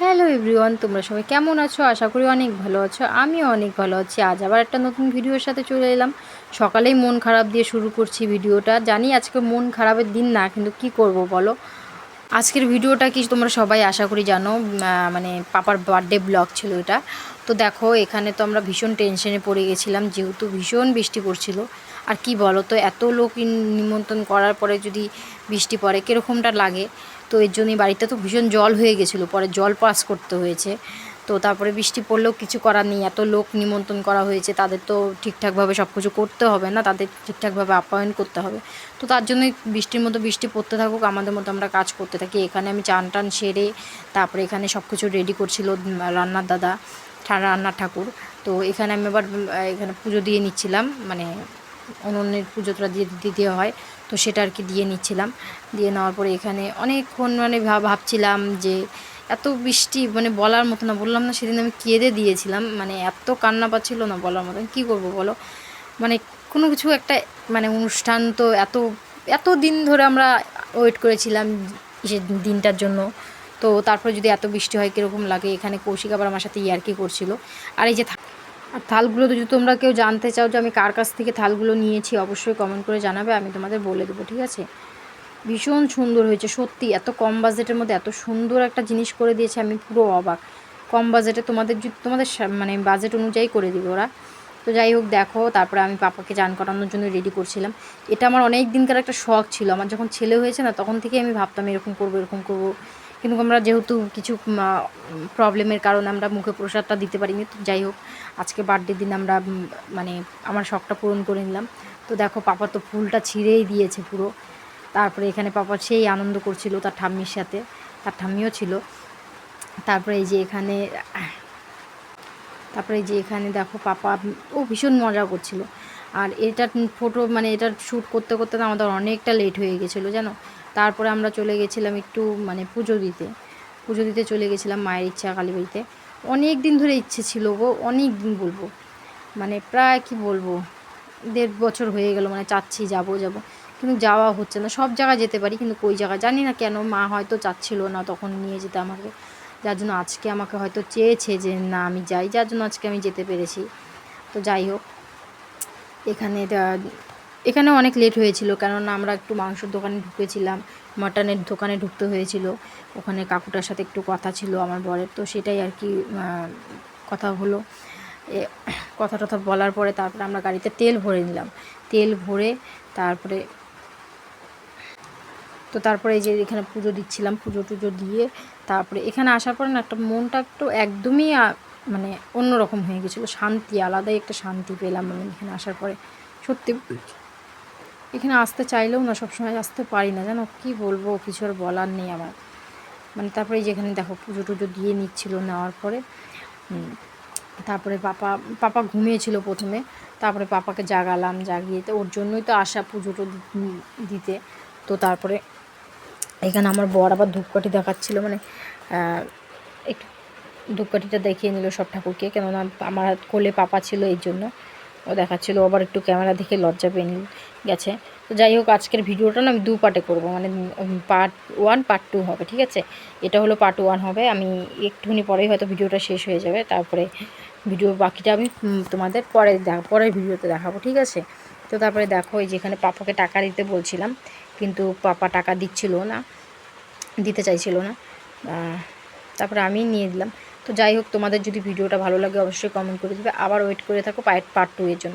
Hello everyone, তোমরা সবাই কেমন আছো? আশা করি অনেক ভালো আছো। আমিও অনেক ভালো আছি। আজ আবার একটা নতুন ভিডিওর সাথে চলে এলাম। সকালেই মন খারাপ দিয়ে শুরু করছি ভিডিওটা। জানি আজকে মন খারাপের দিন না, কিন্তু কি করব বলো। আজকের ভিডিওটা কি তোমরা সবাই আশা করি জানো, মানে পাপার বার্থডে ব্লগ ছিল এটা। তো দেখো, এখানে তো আমরা ভীষণ টেনশনে পড়ে গেছিলাম, যেহেতু ভীষণ বৃষ্টি পড়ছিল। আর কি বলো তো, এত লোক নিমন্ত্রণ করার পরে যদি বৃষ্টি পড়ে কীরকমটা লাগে। তো এর জন্যই বাড়িতে তো ভীষণ জল হয়ে গেছিলো, পরে জল পাস করতে হয়েছে। তো তারপরে বৃষ্টি পড়লেও কিছু করার নেই, এত লোক নিমন্ত্রণ করা হয়েছে, তাদের তো ঠিকঠাকভাবে সব কিছু করতে হবে না, তাদের ঠিকঠাকভাবে আপ্যায়ন করতে হবে। তো তার জন্যই বৃষ্টির মতো বৃষ্টি পড়তে থাকুক, আমাদের মতো আমরা কাজ করতে থাকি। এখানে আমি চান টান সেরে তারপরে এখানে সব কিছু রেডি করছিল রান্নার দাদা, রান্নার ঠাকুর। তো এখানে আমি আবার এখানে পুজো দিয়ে নিচ্ছিলাম, মানে উনুনের পুজোটা দিয়ে দিতে হয়, তো সেটা আর কি দিয়ে নিচ্ছিলাম। দিয়ে নেওয়ার পরে এখানে অনেকক্ষণ মানে ভাবছিলাম যে এত বৃষ্টি, মানে বলার মতো না। বললাম না সেদিন আমি কেঁদে দিয়েছিলাম, মানে এত কান্না পাচ্ছিল না বলার মতন। কী করবো বলো, মানে কোনো কিছু একটা, মানে অনুষ্ঠান তো এত এত দিন ধরে আমরা ওয়েট করেছিলাম সে দিনটার জন্য। তো তারপরে যদি এত বৃষ্টি হয় কীরকম লাগে। এখানে কৌশিক আবার আমার সাথে ইয়ার্কি করছিল। আর এই যে আর থালগুলো যদি তোমরা কেউ জানতে চাও যে আমি কার কাছ থেকে থালগুলো নিয়েছি, অবশ্যই কমেন্ট করে জানাবে, আমি তোমাদের বলে দেবো, ঠিক আছে। ভীষণ সুন্দর হয়েছে সত্যি, এত কম বাজেটের মধ্যে এত সুন্দর একটা জিনিস করে দিয়েছে, আমি পুরো অবাক। কম বাজেটে তোমাদের তোমাদের মানে বাজেট অনুযায়ী করে দিবে ওরা। তো যাই হোক, দেখো তারপরে আমি পাপাকে চান করানোর জন্য রেডি করছিলাম। এটা আমার অনেক দিনকার একটা শখ ছিল, আমার যখন ছেলে হয়েছে না তখন থেকে আমি ভাবতাম এরকম করবো এরকম করবো। কিন্তু আমরা যেহেতু কিছু প্রবলেমের কারণে আমরা মুখে প্রসাদটা দিতে পারিনি। তো যাই হোক, আজকে বার্থডে দিন আমরা মানে আমার শখটা পূরণ করে নিলাম। তো দেখো, পাপা তো ফুলটা ছিঁড়েই দিয়েছে পুরো। তারপরে এখানে পাপা সেই আনন্দ করছিল তার ঠাম্মির সাথে, তার ঠাম্মিও ছিল। তারপরে এই যে এখানে দেখো পাপা ও ভীষণ মজা করছিল। আর এটার ফটো, মানে এটার শ্যুট করতে করতে না আমাদের অনেকটা লেট হয়ে গেছিলো জানো। তারপরে আমরা চলে গেছিলাম একটু মানে পুজো দিতে চলে গেছিলাম মায়ের ইচ্ছা কালীবাড়িতে। অনেক দিন ধরে ইচ্ছে ছিল গো, অনেক দিন বলবো, মানে প্রায় কি বলবো 1.5 বছর হয়ে গেল, মানে চাচ্ছি যাবো কিন্তু যাওয়া হচ্ছে না। সব জায়গায় যেতে পারি কিন্তু কই জায়গায় জানি না কেন, মা হয়তো চাচ্ছিল না তখন নিয়ে যেতে আমাকে, যার জন্য আজকে আমাকে হয়তো চেয়েছে যে না আমি যাই, যার জন্য আজকে আমি যেতে পেরেছি। তো যাই হোক, এখানে এখানে অনেক লেট হয়েছিল, কেননা আমরা একটু মাংসর দোকানে ঢুকেছিলাম, মাটনের দোকানে ঢুকতে হয়েছিল। ওখানে কাকুটার সাথে একটু কথা ছিল আমার বরের, তো সেটাই আর কি কথা হলো। কথা টথা বলার পরে তারপরে আমরা গাড়িতে তেল ভরে নিলাম। তেল ভরে তারপরে এই যে এখানে পুজো দিচ্ছিলাম, পুজো টুজো দিয়ে তারপরে এখানে আসার পরে না একটা মনটা একটু একদমই মানে অন্যরকম হয়ে গেছিলো, শান্তি, আলাদাই একটা শান্তি পেলাম আমি এখানে আসার পরে। সত্যি এখানে আসতে চাইলেও না সবসময় আসতে পারি না জানো, কি বলবো, কিছু আর বলার নেই আমার। মানে তারপরে যেখানে দেখো পুজো টুজো দিয়ে নিচ্ছিল, নেওয়ার পরে তারপরে পাপা ঘুমিয়েছিল প্রথমে। তারপরে পাপাকে জাগালাম, জাগিয়ে তো ওর জন্যই তো আসা পুজোটো দিতে। তো তারপরে এখানে আমার বর আবার ধূপকাঠি দেখাচ্ছিল, মানে একটু ধূপকাঠিটা দেখিয়ে নিল সব ঠাকুরকে, কেননা আমার কোলে পাপা ছিল এই জন্য ও দেখাচ্ছিলো। আবার একটু ক্যামেরা দেখে লজ্জা পেয়ে গেছে। তো যাই হোক, আজকের ভিডিওটা না আমি 2 পার্টে করবো, মানে পার্ট 1 পার্ট 2 হবে, ঠিক আছে। এটা হলো পার্ট 1 হবে, আমি একটুখানি পরেই হয়তো ভিডিওটা শেষ হয়ে যাবে, তারপরে ভিডিও বাকিটা আমি তোমাদের পরের ভিডিওতে দেখাবো, ঠিক আছে। তো তারপরে দেখো, এই যেখানে পাপাকে টাকা দিতে বলছিলাম, কিন্তু পাপা টাকা দিতে চাইছিল না। তারপরে আমি নিয়ে দিলাম। তো যাই হোক, তোমাদের যদি ভিডিওটা ভালো লাগে অবশ্যই কমেন্ট করে দেবে, আবার ওয়েট করে থাকো পার্ট 2 এর জন্য।